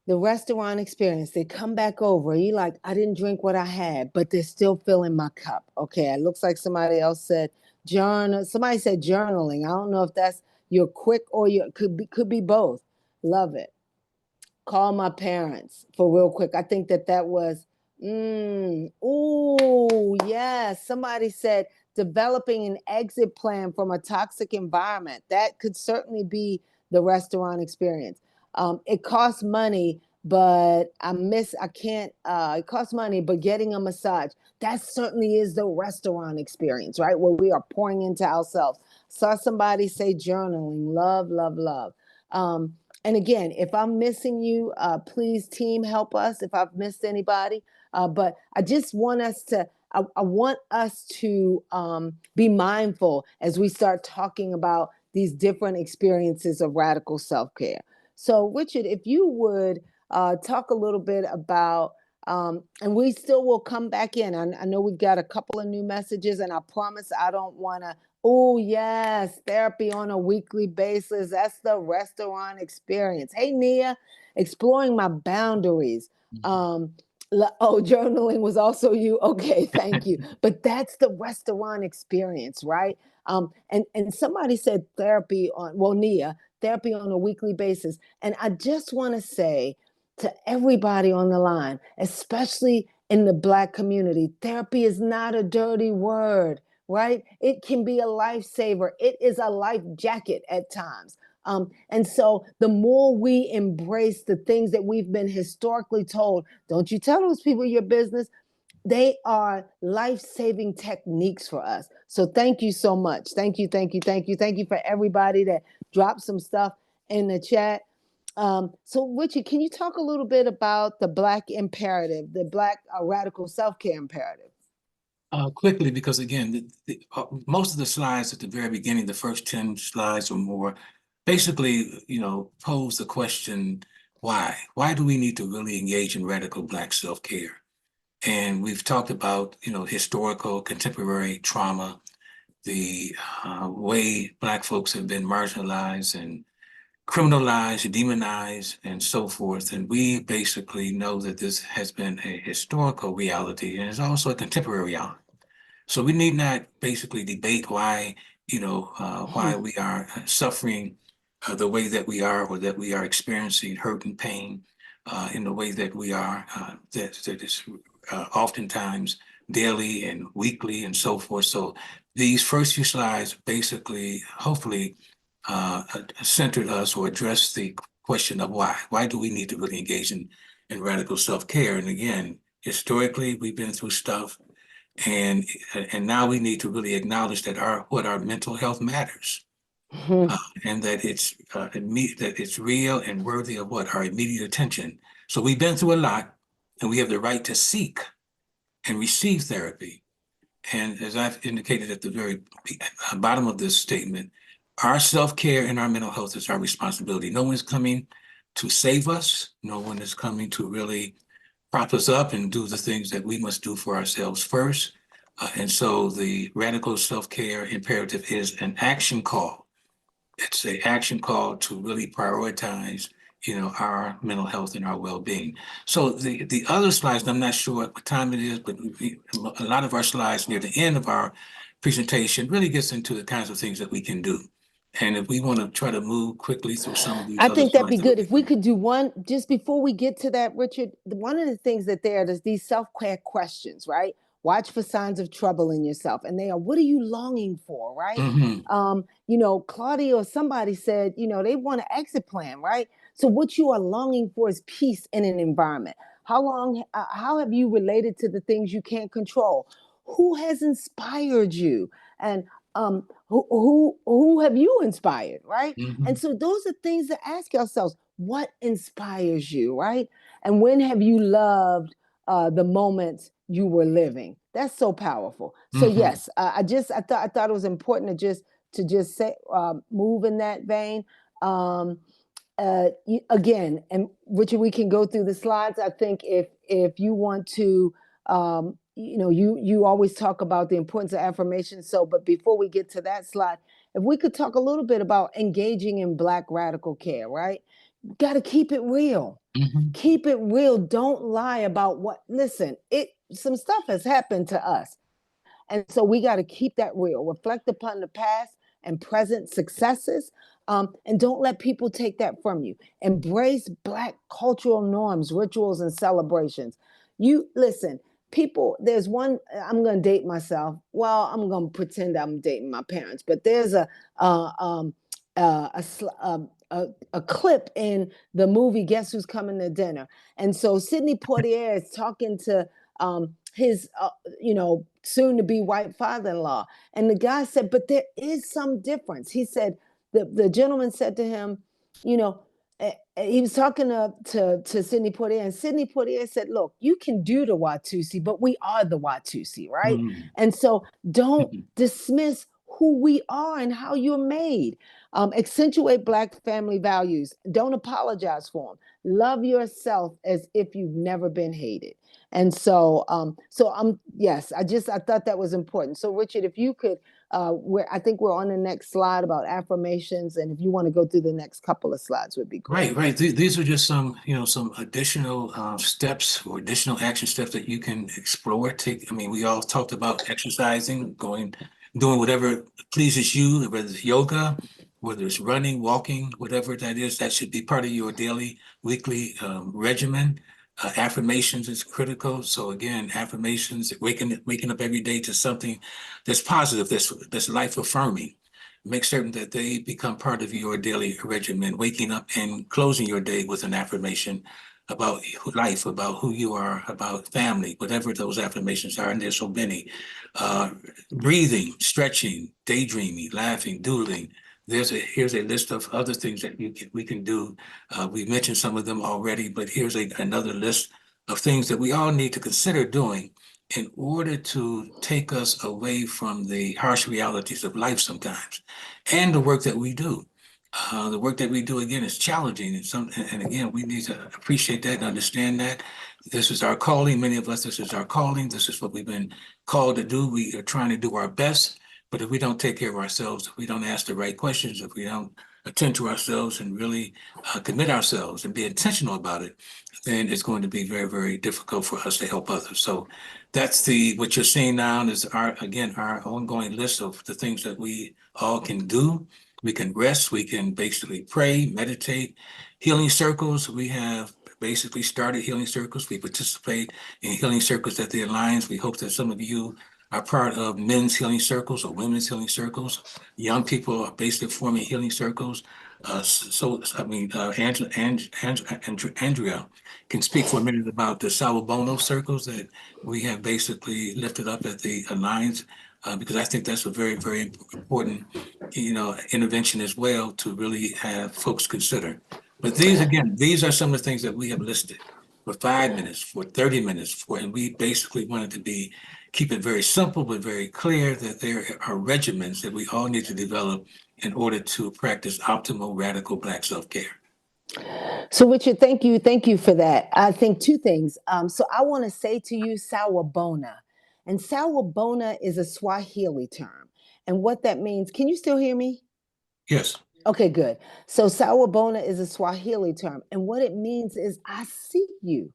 The restaurant experience, they come back over. You like, I didn't drink what I had, but they're still filling my cup. Okay, it looks like somebody else said journal. Somebody said journaling. I don't know if that's your quick or your could be both. Love it. Call my parents for real quick. I think that was, ooh, yes. Somebody said developing an exit plan from a toxic environment. That could certainly be the restaurant experience. It costs money, but it costs money, but getting a massage, that certainly is the restaurant experience, right? Where we are pouring into ourselves. Saw somebody say journaling, love. And again, if I'm missing you, please team help us if I've missed anybody. But I just want us to, I want us to be mindful as we start talking about these different experiences of radical self-care. So Richard, if you would talk a little bit about, and we still will come back in. I know we've got a couple of new messages, and I promise I don't want to, oh yes, therapy on a weekly basis. That's the restaurant experience. Hey, Nia, exploring my boundaries. Journaling was also you. Okay, thank you. But that's the restaurant experience, right? And somebody said Nia, therapy on a weekly basis. And I just want to say to everybody on the line, especially in the Black community, therapy is not a dirty word, right? It can be a lifesaver. It is a life jacket at times. And so the more we embrace the things that we've been historically told, don't you tell those people your business, they are life-saving techniques for us. So thank you so much. Thank you for everybody that dropped some stuff in the chat. So Richard, can you talk a little bit about the Black imperative, the Black radical self-care imperative? Quickly, because again, most of the slides at the very beginning, the first 10 slides or more, basically, pose the question, why? Why do we need to really engage in radical Black self-care? And we've talked about, historical, contemporary trauma, the way Black folks have been marginalized and criminalized, demonized, and so forth. And we basically know that this has been a historical reality and it's also a contemporary reality. So we need not basically debate why, why we are suffering the way that we are, or that we are experiencing hurt and pain in the way that we are, that is oftentimes daily and weekly and so forth. So these first few slides basically, hopefully, centered us or addressed the question of why. Why do we need to really engage in radical self-care? And again, historically, we've been through stuff, and now we need to really acknowledge that our mental health matters, and that it's real and worthy of our immediate attention. So we've been through a lot, and we have the right to seek and receive therapy. And as I've indicated at the very bottom of this statement, our self-care and our mental health is our responsibility. No one's coming to save us. No one is coming to really prop us up and do the things that we must do for ourselves first. And so the radical self-care imperative is an action call. It's an action call to really prioritize, our mental health and our well-being. So the other slides, and I'm not sure what time it is, but a lot of our slides near the end of our presentation really gets into the kinds of things that we can do. And if we want to try to move quickly through some of these, I think that'd be good if we could do one just before we get to that, Richard. One of the things that there's these self-care questions, right? Watch for signs of trouble in yourself, and they are, what are you longing for, right? Claudia or somebody said, they want an exit plan, right? So what you are longing for is peace in an environment. How have you related to the things you can't control? Who has inspired you? And who have you inspired, right? And so those are things to ask yourselves. What inspires you, right? And when have you loved the moments you were living? That's so powerful. So yes, I thought it was important to just say, move in that vein. Again, and Richard, we can go through the slides. I think if you want to, you always talk about the importance of affirmation. So, but before we get to that slide, if we could talk a little bit about engaging in Black radical care, right? Got to keep it real. Keep it real. Don't lie about listen, some stuff has happened to us. And so we got to keep that real, reflect upon the past and present successes. And don't let people take that from you. Embrace Black cultural norms, rituals, and celebrations. Listen, people, there's one, I'm going to date myself. Well, I'm going to pretend I'm dating my parents, but there's a clip in the movie Guess Who's Coming to Dinner. And so Sidney Poitier is talking to his, soon to be white father-in-law. And the guy said, but there is some difference. He said, the gentleman said to him, he was talking to Sidney Poitier, and Sidney Poitier said, look, you can do the Watusi, but we are the Watusi, right? And so don't dismiss who we are and how you're made. Accentuate Black family values. Don't apologize for them. Love yourself as if you've never been hated. And so, yes, I thought that was important. So Richard, if you could, I think we're on the next slide about affirmations. And if you want to go through the next couple of slides would be great. Right. These are just some additional steps or additional action steps that you can explore. We all talked about exercising, doing whatever pleases you, whether it's yoga, whether it's running, walking, whatever that is, that should be part of your daily, weekly regimen. Affirmations is critical. So again, affirmations, waking up every day to something that's positive, that's life affirming. Make certain that they become part of your daily regimen, waking up and closing your day with an affirmation about life, about who you are, about family, whatever those affirmations are, and there's so many. Breathing, stretching, daydreaming, laughing, doodling. Here's a list of other things that we can do. We mentioned some of them already, but here's another list of things that we all need to consider doing in order to take us away from the harsh realities of life sometimes, and the work that we do. The work that we do, again, is challenging, and again, we need to appreciate that and understand that. This is our calling. Many of us, this is our calling. This is what we've been called to do. We are trying to do our best, but if we don't take care of ourselves, if we don't ask the right questions, if we don't attend to ourselves and really commit ourselves and be intentional about it, then it's going to be very, very difficult for us to help others. So that's what you're seeing now is our ongoing list of the things that we all can do. We can rest, we can basically pray, meditate, healing circles. We have basically started healing circles. We participate in healing circles at the Alliance. We hope that some of you are part of men's healing circles or women's healing circles. Young people are basically forming healing circles. Andrea can speak for a minute about the Sawubona circles that we have basically lifted up at the Alliance, because I think that's a very, very important, intervention as well to really have folks consider. But these are some of the things that we have listed for 5 minutes, for 30 minutes, and we basically wanted to keep it very simple, but very clear that there are regimens that we all need to develop in order to practice optimal radical Black self-care. So, Richard, thank you for that. I think two things. So, I want to say to you, Sawubona, and Sawubona is a Swahili term, and what that means. Can you still hear me? Yes. Okay, good. So, Sawubona is a Swahili term, and what it means is I see you,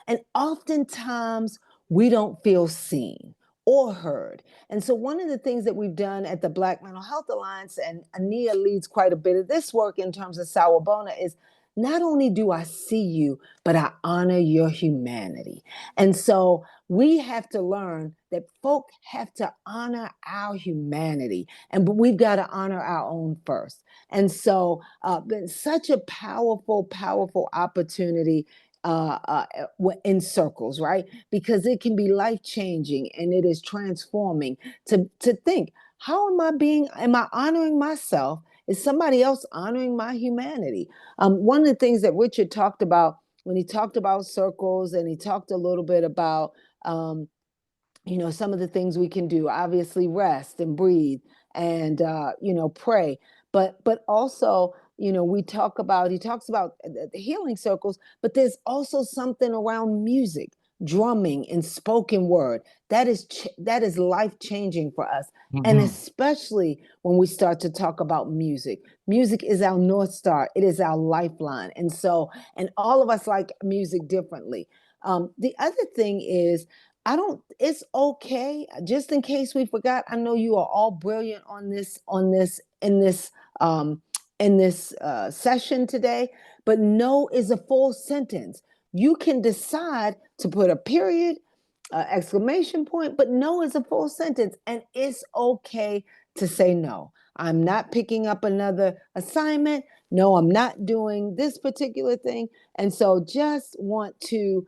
and oftentimes we don't feel seen or heard. And so, one of the things that we've done at the Black Mental Health Alliance, and Ania leads quite a bit of this work in terms of Sawubona, is not only do I see you, but I honor your humanity. And so we have to learn that folk have to honor our humanity, but we've got to honor our own first. And so been such a powerful, powerful opportunity in circles, right? Because it can be life-changing and it is transforming to think, am I honoring myself? Is somebody else honoring my humanity? One of the things that Richard talked about when he talked about circles, and he talked a little bit about, some of the things we can do, obviously rest and breathe and, pray. But also, he talks about the healing circles, but there's also something around music, drumming and spoken word that is life changing for us. And especially when we start to talk about music is our North Star. It is our lifeline. And all of us like music differently. The other thing is, it's okay, just in case we forgot, I know you are all brilliant in this session today, but no is a full sentence. You can decide to put a period, exclamation point, but no is a full sentence, and it's okay to say no. I'm not picking up another assignment. No, I'm not doing this particular thing. And so just want to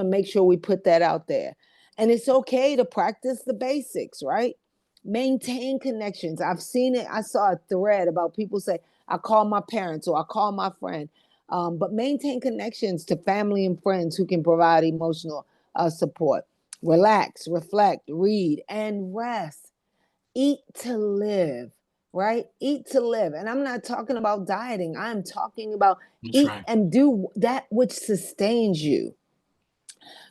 make sure we put that out there. And it's okay to practice the basics, right? Maintain connections. I've seen it. I saw a thread about people say, I call my parents or I call my friend. But maintain connections to family and friends who can provide emotional support. Relax, reflect, read, and rest. Eat to live, right? Eat to live. And I'm not talking about dieting. I'm talking about eat and do that which sustains you.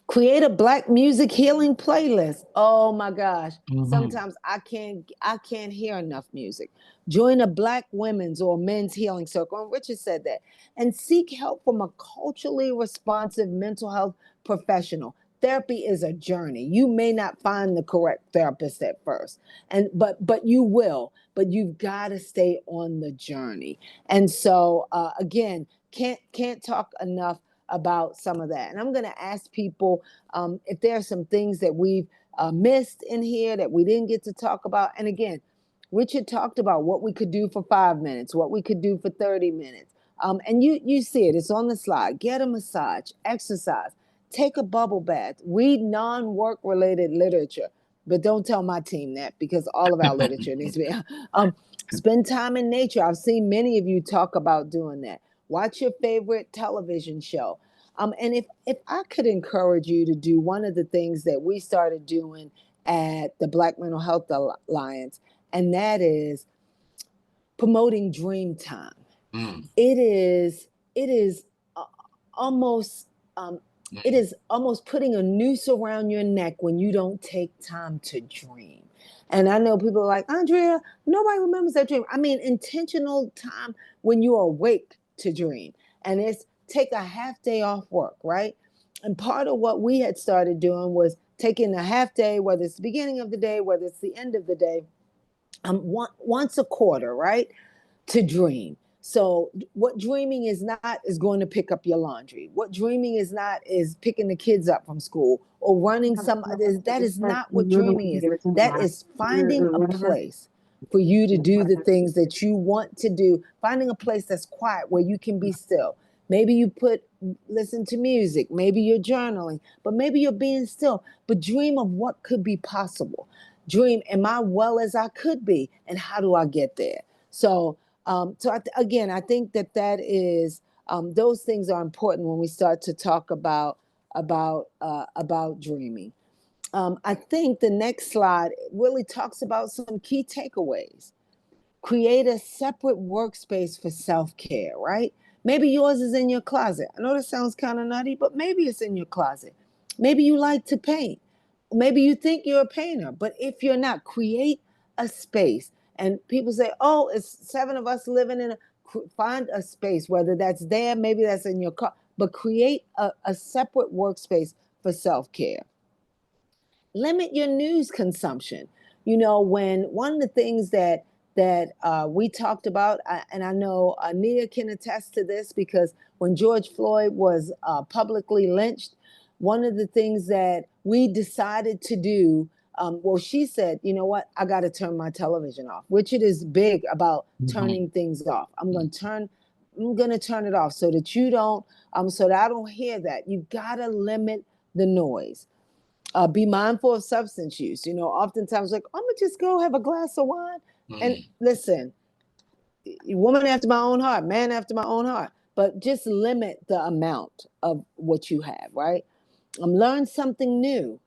Create a Black music healing playlist. Oh my gosh. Sometimes I can't hear enough music. Join a Black women's or men's healing circle. And Richard said that. And seek help from a culturally responsive mental health professional. Therapy is a journey. You may not find the correct therapist at first, but you will. But you've got to stay on the journey. And so again, can't talk enough about some of that. And I'm going to ask people if there are some things that we've missed in here that we didn't get to talk about. And again, Richard talked about what we could do for 5 minutes, what we could do for 30 minutes. And you see it, it's on the slide. Get a massage, exercise, take a bubble bath, read non-work related literature. But don't tell my team that, because all of our literature needs to be. Spend time in nature. I've seen many of you talk about doing that. Watch your favorite television show. And if I could encourage you to do one of the things that we started doing at the Black Mental Health Alliance, and that is promoting dream time. It is almost putting a noose around your neck when you don't take time to dream. And I know people are like, Andrea, nobody remembers that dream. I mean, intentional time when you are awake to dream. And it's take a half day off work, right? And part of what we had started doing was taking a half day, whether it's the beginning of the day, whether it's the end of the day, once a quarter, right? To dream. So what dreaming is not is going to pick up your laundry. What dreaming is not is picking the kids up from school or running some. That is not what dreaming is. That is finding a place for you to do the things that you want to do. Finding a place that's quiet where you can be still. Maybe you listen to music. Maybe you're journaling, but maybe you're being still. But dream of what could be possible. Dream, am I well as I could be, and how do I get there? So again, I think that is those things are important when we start to talk about dreaming. I think the next slide really talks about some key takeaways. Create a separate workspace for self-care, right? Maybe yours is in your closet. I know that sounds kind of nutty, but maybe it's in your closet. Maybe you like to paint. Maybe you think you're a painter, but if you're not, create a space. And people say, oh, it's 7 of us living in find a space, whether that's there, maybe that's in your car, but create a separate workspace for self-care. Limit your news consumption. You know, when one of the things that we talked about, and I know Nia can attest to this, because when George Floyd was publicly lynched, one of the things that we decided to do, well, she said, you know what, I got to turn my television off. Richard is big about turning things off. I'm going to turn it off so that you don't, so that I don't hear that. You got to limit the noise. Be mindful of substance use. You know, oftentimes like, I'm gonna just go have a glass of wine. And listen, woman after my own heart, man after my own heart, but just limit the amount of what you have, right? Learn something new,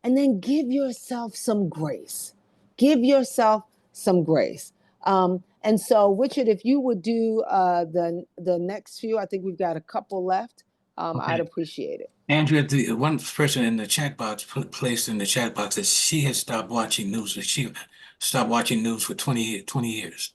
and then give yourself some grace. Give yourself some grace. And so, Richard, if you would do the next few, I think we've got a couple left. I'd appreciate it. Andrea, the one person in the chat box placed in the chat box that she had stopped watching news, that she stopped watching news for 20 years.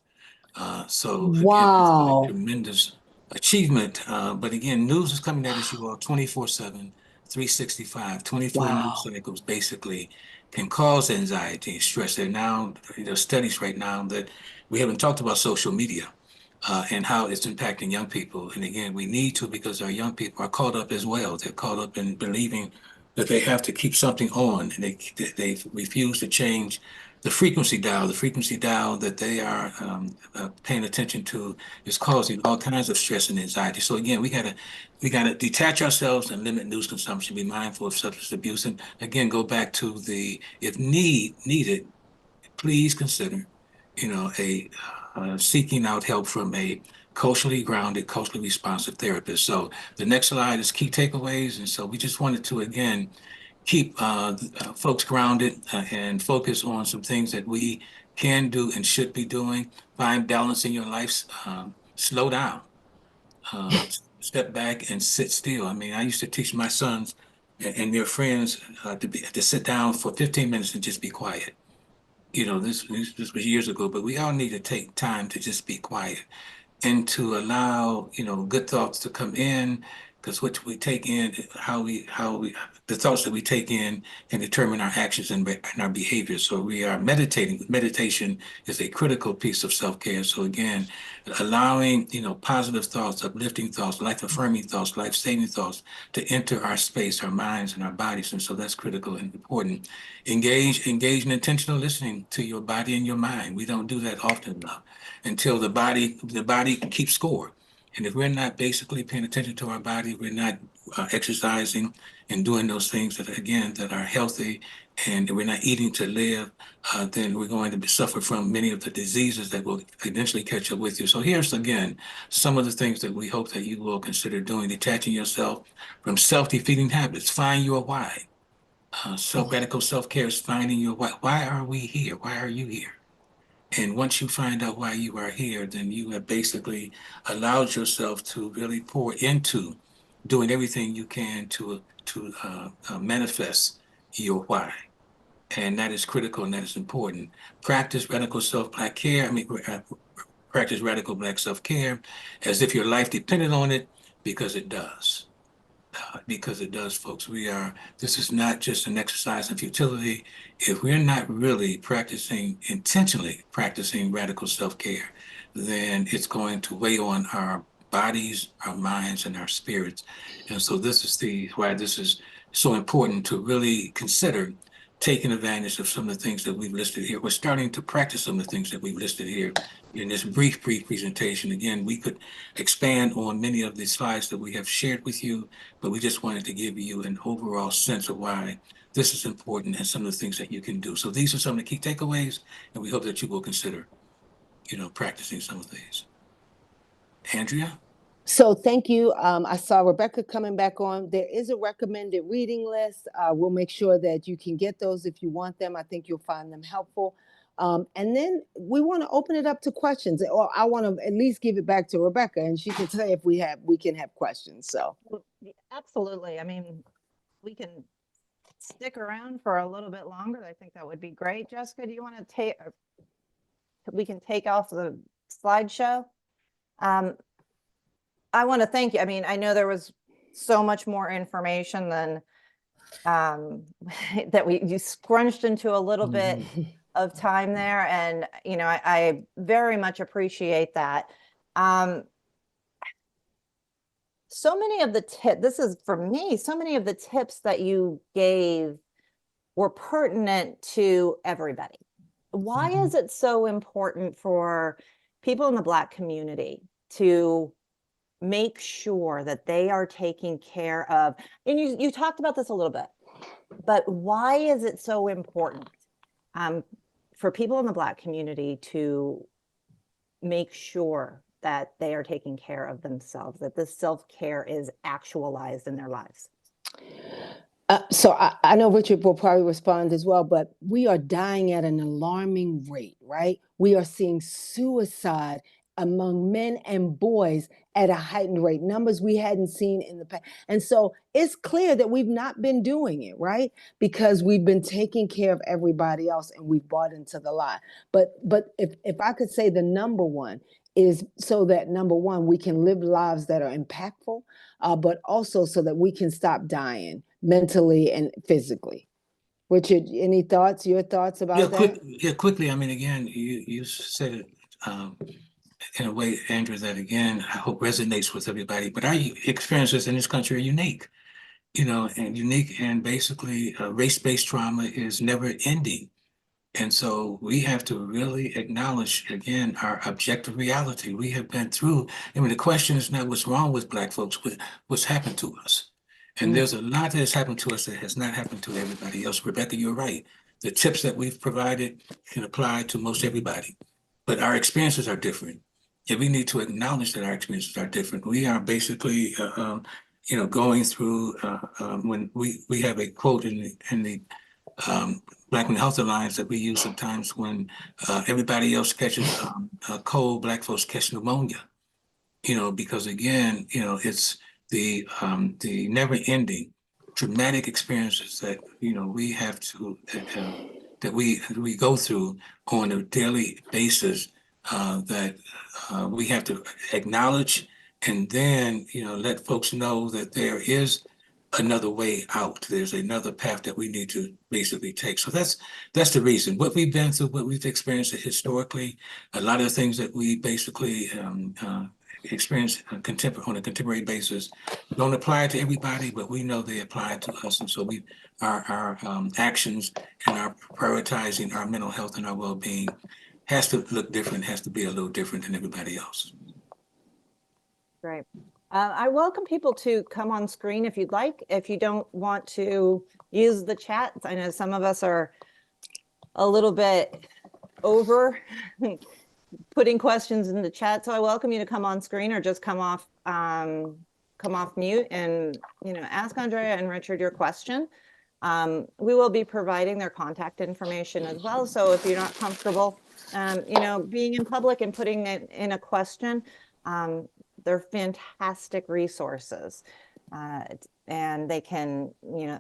So again, wow, it's a tremendous achievement. But again, news is coming at us, you all 24/7, 365, 24 news cycles basically can cause anxiety and stress. There are now studies right now that we haven't talked about social media. And how it's impacting young people. And again, we need to, because our young people are caught up as well. They're caught up in believing that they have to keep something on, and they refuse to change the frequency dial. The frequency dial that they are paying attention to is causing all kinds of stress and anxiety. So again, we gotta detach ourselves and limit news consumption. Be mindful of substance abuse, and again, go back to if needed, please consider, seeking out help from a culturally grounded, culturally responsive therapist. So the next slide is key takeaways. And so we just wanted to, again, keep folks grounded and focus on some things that we can do and should be doing. Find balance in your life. Slow down. Step back and sit still. I mean, I used to teach my sons and their friends to sit down for 15 minutes and just be quiet. This was years ago, but we all need to take time to just be quiet and to allow, good thoughts to come in, because what we take in, the thoughts that we take in can determine our actions and our behaviors. So we are meditating. Meditation is a critical piece of self-care. So again, allowing, positive thoughts, uplifting thoughts, life-affirming thoughts, life-saving thoughts to enter our space, our minds and our bodies. And so that's critical and important. Engage in intentional listening to your body and your mind. We don't do that often enough until the body keeps score. And if we're not basically paying attention to our body, we're not exercising and doing those things that are healthy, and we're not eating to live, then we're going to suffer from many of the diseases that will eventually catch up with you. So here's, again, some of the things that we hope that you will consider doing: detaching yourself from self-defeating habits. Find your why. Radical self-care is finding your why. Why are we here? Why are you here? And once you find out why you are here, then you have basically allowed yourself to really pour into doing everything you can to manifest your why. And that is critical and that is important. Practice radical self-black care. Practice radical Black self-care as if your life depended on it, because it does. Because it does, folks. This is not just an exercise in futility. If we're not really intentionally practicing radical self-care, then it's going to weigh on our bodies, our minds, and our spirits. And so this is why this is so important to really consider taking advantage of some of the things that we've listed here. We're starting to practice some of the things that we've listed here in this brief presentation. Again, we could expand on many of the slides that we have shared with you, but we just wanted to give you an overall sense of why this is important and some of the things that you can do. So these are some of the key takeaways, and we hope that you will consider, practicing some of these. Andrea? So thank you. I saw Rebecca coming back on. There is a recommended reading list. We'll make sure that you can get those if you want them. I think you'll find them helpful. And then we want to open it up to questions, or I want to at least give it back to Rebecca, and she can say if we can have questions. So Absolutely. I mean, we can stick around for a little bit longer. I think that would be great. Jessica, do you want to we can take off the slideshow? I want to thank you. I mean, I know there was so much more information than that you scrunched into a little bit of time there. And, I very much appreciate that. So many of the tips, this is for me, so many of the tips that you gave were pertinent to everybody. Why is it so important for people in the Black community to make sure that they are taking care of, and you talked about this a little bit, but why is it so important for people in the Black community to make sure that they are taking care of themselves, that this self-care is actualized in their lives? So I know Richard will probably respond as well, but we are dying at an alarming rate, right? We are seeing suicide among men and boys at a heightened rate, numbers we hadn't seen in the past. And so it's clear that we've not been doing it, right? Because we've been taking care of everybody else and we've bought into the lie. But if I could say the number one is so that number one, we can live lives that are impactful, but also so that we can stop dying mentally and physically. Richard, any thoughts, your thoughts about that? Quickly. I mean, again, you said it in a way, Andrew, that again, I hope resonates with everybody, but our experiences in this country are unique, and basically race-based trauma is never ending. And so we have to really acknowledge, again, our objective reality. We have been through, the question is not what's wrong with Black folks, but what's happened to us. And there's a lot that has happened to us that has not happened to everybody else. Rebecca, you're right. The tips that we've provided can apply to most everybody, but our experiences are different. And we need to acknowledge that our experiences are different. We are basically, going through, when we have a quote in the Black Mental Health Alliance that we use sometimes when everybody else catches a cold, Black folks catch pneumonia, because again, it's the never-ending traumatic experiences that we have to that we go through on a daily basis that we have to acknowledge, and then let folks know that there is another way out. There's another path that we need to basically take. So that's the reason. What we've been through, what we've experienced historically, a lot of the things that we basically experience on a contemporary basis don't apply to everybody, but we know they apply to us. And so our actions and our prioritizing our mental health and our well-being has to look different, has to be a little different than everybody else. Great. I welcome people to come on screen if you'd like. If you don't want to use the chat, I know some of us are a little bit over putting questions in the chat. So I welcome you to come on screen or just come off mute and ask Andrea and Richard your question. We will be providing their contact information as well. So if you're not comfortable, being in public and putting it in a question, they're fantastic resources, and they can,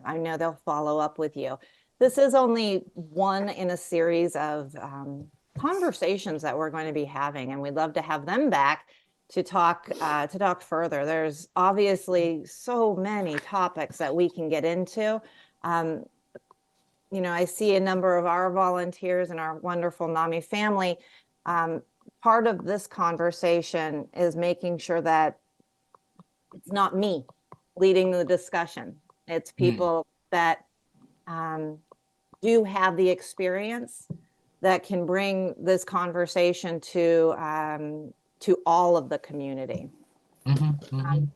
I know they'll follow up with you. this is only one in a series of conversations that we're going to be having, and we'd love to have them back to talk further. There's obviously so many topics that we can get into. You know, I see a number of our volunteers and our wonderful NAMI family. Part of this conversation is making sure that it's not me leading the discussion. It's people that do have the experience that can bring this conversation to all of the community. Mhm, mhm.